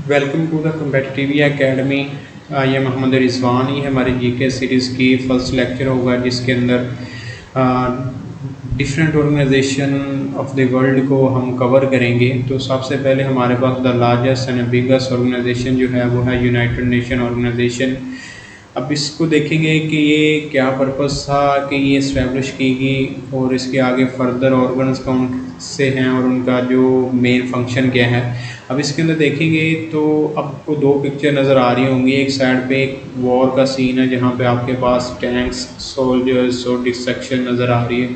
Welcome to the competitive academy. ये मोहम्मद रिजवान ही हमारे जीके सीरीज़ की फर्स्ट लेक्चर होगा, जिसके अंदर different organisation of the world को हम कवर करेंगे। तो सबसे पहले हमारे पास the largest and biggest organisation जो है वो है यूनाइटेड नेशन ऑर्गेनाइजेशन। अब इसको देखेंगे कि ये क्या पर्पस था कि ये इस्टेब्लिश की गई और इसके आगे फर्दर ऑर्गन्स कौन से हैं और उनका जो मेन फंक्शन क्या है। अब इसके अंदर देखेंगे तो आपको दो पिक्चर नज़र आ रही होंगी। एक साइड पे एक वॉर का सीन है जहाँ पे आपके पास टैंक्स, सोल्जर्स और डिस्ट्रक्शन नज़र आ रही है,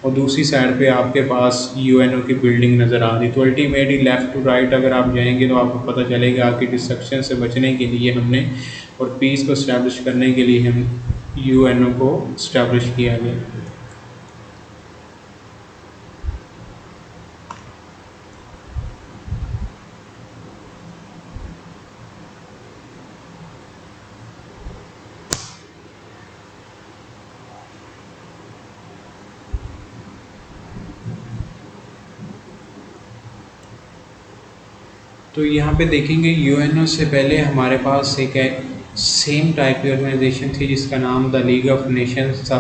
और दूसरी साइड पे आपके पास यूएनओ की बिल्डिंग नज़र आ रही है। तो अल्टीमेटली लेफ़्ट टू राइट अगर आप जाएंगे तो आपको पता चलेगा कि डिस्ट्रक्शन से बचने के लिए हमने और पीस को इस्टेब्लिश करने के लिए हम यूएनओ को इस्टेब्लिश किया गया। तो यहाँ पे देखेंगे यूएनओ से पहले हमारे पास एक सेम टाइप की ऑर्गेनाइजेशन थी जिसका नाम द लीग ऑफ नेशंस था।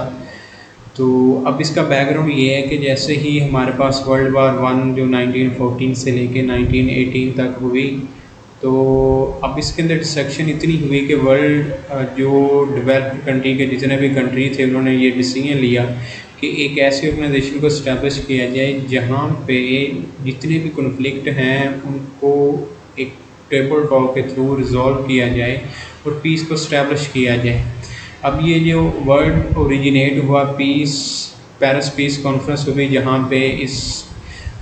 तो अब इसका बैकग्राउंड ये है कि जैसे ही हमारे पास वर्ल्ड वार वन जो 1914 से लेके 1918 तक हुई, तो अब इसके अंदर डिस्ट्रक्शन इतनी हुई कि वर्ल्ड जो डेवलप्ड कंट्री के जितने भी कंट्री थे उन्होंने ये डिसीजन लिया कि एक ऐसी ऑर्गेनाइजेशन को इस्टेब्लिश किया जाए जहाँ पे जितने भी कॉन्फ्लिक्ट हैं उनको एक टेबल टॉक के थ्रू रिजॉल्व किया जाए और पीस को इस्टेब्लिश किया जाए। अब ये जो वर्ड ओरिजिनेट हुआ पेरिस पीस कॉन्फ्रेंस हुई जहाँ पे इस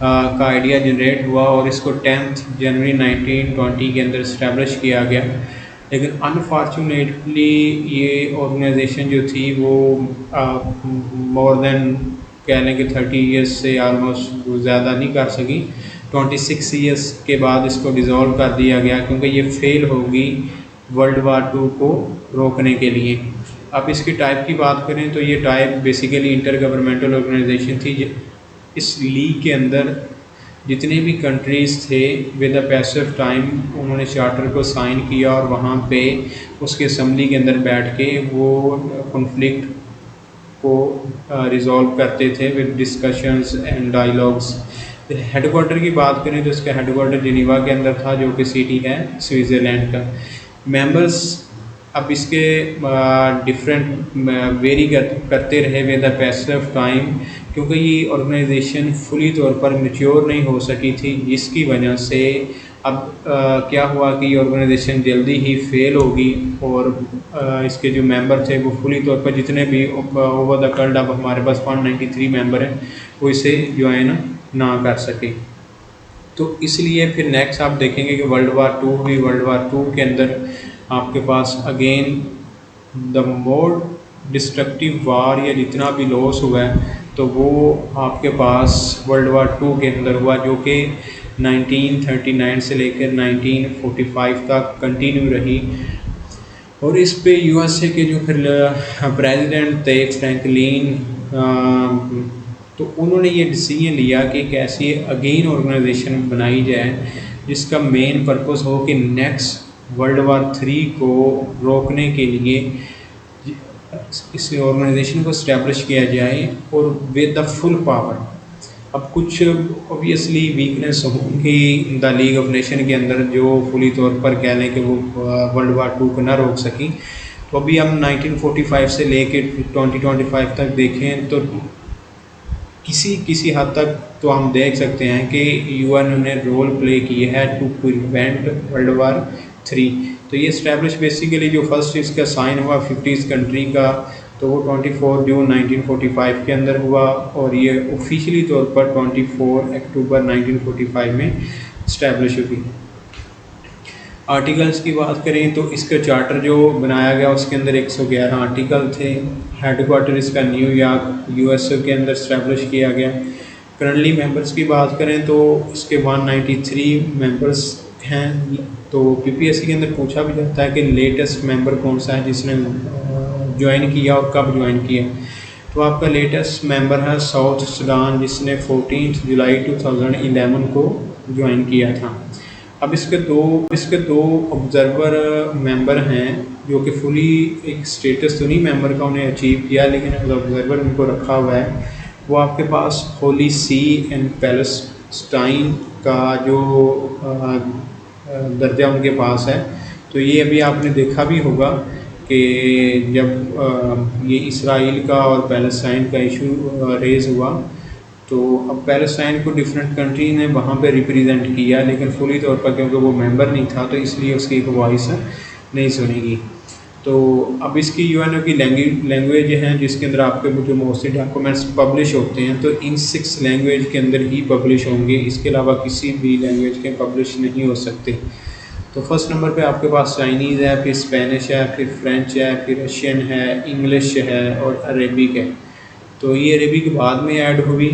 का आइडिया जनरेट हुआ और इसको 10 जनवरी 1920 के अंदर इस्टेब्लिश किया गया। लेकिन अनफॉर्चुनेटली ये ऑर्गेनाइजेशन जो थी वो मोर देन कह लें कि 30 ईयर्स से आलमोस्ट ज़्यादा नहीं कर सकी। 26 ईयर्स के बाद इसको डिज़ोल्व कर दिया गया क्योंकि ये फेल होगी वर्ल्ड वार टू को रोकने के लिए। अब इसकी टाइप की बात करें तो ये type basically inter governmental organisation थी। इस लीग के अंदर जितने भी कंट्रीज़ थे with the passage of time उन्होंने चार्टर को साइन किया और वहाँ पे उसके असम्बली के अंदर बैठ के वो कॉन्फ्लिक्ट को रिजॉल्व करते थे with discussions and dialogues. Headquarter की बात करें तो इसका हेडक्वार्टर जिनीवा के अंदर था जो कि सिटी है स्विट्ज़रलैंड का। मेंबर्स अब इसके डिफरेंट वेरी करते रहे with the passage of time क्योंकि ये ऑर्गेनाइजेशन फुली तौर पर मैच्योर नहीं हो सकी थी, जिसकी वजह से अब क्या हुआ कि ये ऑर्गेनाइजेशन जल्दी ही फेल होगी और इसके जो मेंबर थे वो फुली तौर पर जितने भी ओवर द वर्ल्ड अब हमारे पास 193 मेंबर हैं वो इसे ज्वाइन ना कर सके। तो इसलिए फिर नेक्स्ट आप देखेंगे कि वर्ल्ड वार टू भी वर्ल्ड वार टू के अंदर आपके पास अगेन द मोर डिस्ट्रक्टिव वार या जितना भी लॉस हुआ है तो वो आपके पास वर्ल्ड वार टू के अंदर हुआ जो कि 1939 से लेकर 1945 तक कंटिन्यू रही। और इस पे यूएसए के जो फिर प्रेसिडेंट थे फ्रैंकलिन, तो उन्होंने ये डिसीजन लिया कि एक ऐसी अगेन ऑर्गेनाइजेशन बनाई जाए जिसका मेन पर्पस हो कि नेक्स्ट वर्ल्ड वार थ्री को रोकने के लिए इस ऑर्गेनाइजेशन को इस्टेब्लिश किया जाए और विद द फुल पावर। अब कुछ ऑब्वियसली वीकनेस होंगी द लीग ऑफ नेशन के अंदर जो फुली तौर पर कह लें कि वो वर्ल्ड वार टू को ना रोक सकी। तो अभी हम 1945 से लेके 2025 तक देखें तो किसी हद तक तो हम देख सकते हैं कि यूएन ने रोल प्ले किया है to prevent world war three. तो ये इस्टेब्लिश बेसिकली जो फर्स्ट इसका साइन हुआ 50 कंट्री का तो वो 24 जून 1945 के अंदर हुआ और ये ऑफिशियली तौर पर 24 अक्टूबर 1945 में इस्टेब्लिश हुई। आर्टिकल्स की बात करें तो इसका चार्टर जो बनाया गया उसके अंदर 111 आर्टिकल थे। हेडक्वार्टर इसका न्यूयॉर्क यूएसए के अंदर इस्टेब्लिश किया गया। करंटली मेंबर्स की बात करें तो इसके 193 मेंबर्स हैं। तो पीपीएससी के अंदर पूछा भी जाता है कि लेटेस्ट मेंबर कौन सा है जिसने ज्वाइन किया और कब ज्वाइन किया। तो आपका लेटेस्ट मेंबर है साउथ सूडान जिसने 14 जुलाई 2011 को ज्वाइन किया था। अब इसके दो ऑब्जर्वर मेंबर हैं जो कि फुली एक स्टेटस तो नहीं मेंबर का उन्हें अचीव किया, लेकिन एज ऑब्जर्वर उनको रखा हुआ है। वो आपके पास होली सी एंड पैलेस्टाइन का जो दर्जा उनके पास है। तो ये अभी आपने देखा भी होगा कि जब ये इसराइल का और पैलेस्टाइन का इशू रेज़ हुआ, तो अब पैलेस्टाइन को डिफरेंट कंट्री ने वहाँ पे रिप्रेजेंट किया, लेकिन फुली तौर पर क्योंकि वो मेंबर नहीं था तो इसलिए उसकी एक वॉइस नहीं सुनेगी। तो अब इसकी यूएनओ की लैंग्वेज हैं जिसके अंदर आपके जो मोस्टली डॉक्यूमेंट्स पब्लिश होते हैं, तो इन 6 लैंग्वेज के अंदर ही पब्लिश होंगे, इसके अलावा किसी भी लैंग्वेज के पब्लिश नहीं हो सकते। तो फर्स्ट नंबर पे आपके पास चाइनीज़ है, फिर स्पेनिश है, फिर फ्रेंच है, फिर रशियन है, इंग्लिश है और अरेबिक है। तो ये अरेबिक बाद में ऐड हुई।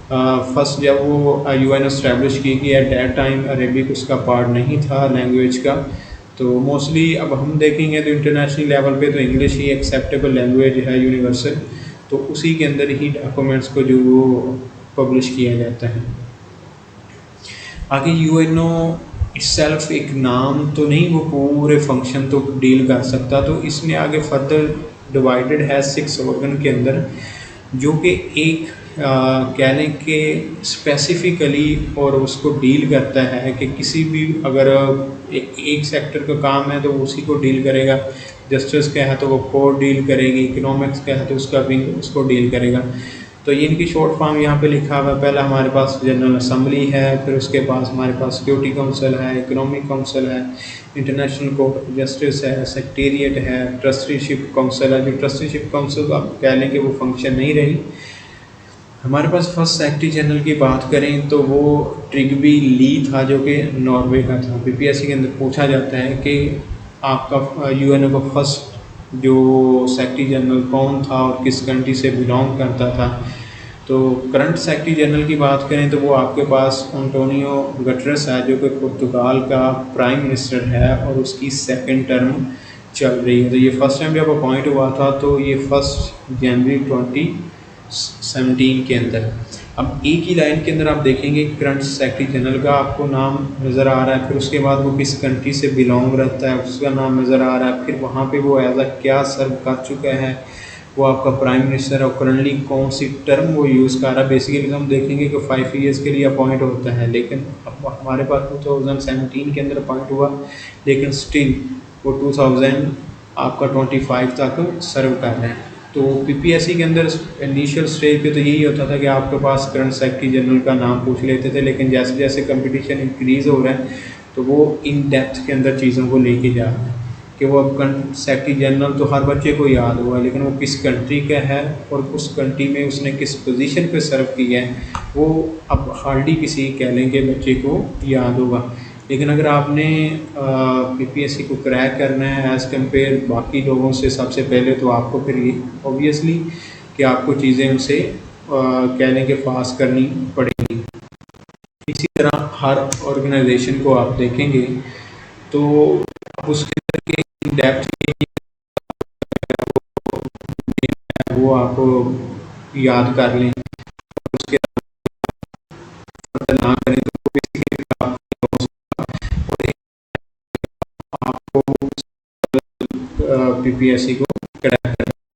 फर्स्ट जब वो यूएन इस्टेब्लिश की गई एट दैट टाइम अरेबिक उसका पार्ट नहीं था लैंग्वेज का। तो मोस्टली अब हम देखेंगे तो इंटरनेशनल लेवल पे तो इंग्लिश ही एक्सेप्टेबल लैंग्वेज है यूनिवर्सल, तो उसी के अंदर ही डॉक्यूमेंट्स को जो वो पब्लिश किया जाता है। आगे यूएनओ इटसेल्फ एक नाम तो नहीं, वो पूरे फंक्शन तो डील कर सकता, तो इसने आगे फर्दर डिवाइडेड है 6 ऑर्गन के अंदर, जो कि एक कह लें कि स्पेसिफिकली और उसको डील करता है कि किसी भी अगर एक सेक्टर का काम है तो उसी को डील करेगा। जस्टिस का है तो वो कोर्ट डील करेगी, इकोनॉमिक्स का है तो उसका भी उसको डील करेगा। तो ये इनकी शॉर्ट फॉर्म यहाँ पे लिखा हुआ है। पहला हमारे पास जनरल असम्बली है, फिर उसके पास हमारे पास सिक्योरिटी काउंसिल है, इकोनॉमिक काउंसिल है, इंटरनेशनल कोर्ट ऑफ जस्टिस है, सेक्रेटेरिएट है, ट्रस्टीशिप काउंसिल है। जो ट्रस्टीशिप काउंसिल आप कह लें कि वो फंक्शन नहीं रही। हमारे पास फर्स्ट सेक्रेटरी जनरल की बात करें तो वो ट्रिगबी ली था, जो कि नॉर्वे का था। पीपीएससी के अंदर पूछा जाता है कि आपका यूएनओ का फर्स्ट जो सेक्रेटरी जनरल कौन था और किस कंट्री से बिलोंग करता था। तो करंट सेक्रेटरी जनरल की बात करें तो वो आपके पास एंटोनियो गुटेरेस है, जो कि पुर्तगाल का प्राइम मिनिस्टर है और उसकी सेकंड टर्म चल रही है। तो ये फर्स्ट टाइम जब अपॉइंट हुआ था तो ये 1 जनवरी 2017 के अंदर। अब एक ही लाइन के अंदर आप देखेंगे करंट सेक्रेटरी जनरल का आपको नाम नज़र आ रहा है, फिर उसके बाद वो किस कंट्री से बिलोंग रहता है उसका नाम नज़र आ रहा है, फिर वहाँ पे वो एज अ क्या सर्व कर चुका है, वो आपका प्राइम मिनिस्टर और करंटली कौन सी टर्म वो यूज़ कर रहा है। बेसिकली हम देखेंगे कि 5 ईयर्स के लिए अपॉइंट होता है, लेकिन अब हमारे पास 2017 के अंदर अपॉइंट हुआ, लेकिन स्टिल वो 2000 आपका 25 तक सर्व कर रहे हैं। तो पीपीएससी के अंदर इनिशियल स्टेज पे तो यही होता था कि आपके पास करंट सेक्रेटरी जनरल का नाम पूछ लेते थे, लेकिन जैसे जैसे कंपटीशन इंक्रीज़ हो रहा है तो वो इन डेप्थ के अंदर चीज़ों को लेके जा रहा है कि वो अब सेक्रेटरी जनरल तो हर बच्चे को याद हुआ, लेकिन वो किस कंट्री का है और उस कंट्री में उसने किस पोजीशन पे सर्व किया है वो अब हार्डली किसी कह लेंगे बच्चे को याद होगा। लेकिन अगर आपने पीपीएससी को क्रैक करना है एज़ कम्पेयर बाकी लोगों से, सबसे पहले तो आपको फिर ये ऑब्वियसली कि आपको चीज़ें उनसे कह लें कि पास करनी पड़ेगी। इसी तरह हर ऑर्गेनाइजेशन को आप देखेंगे तो आप उसके अंदर के डेप्थ वो आपको याद कर लें, उसके ना करें तो बेसिकली आपको पीपीएससी को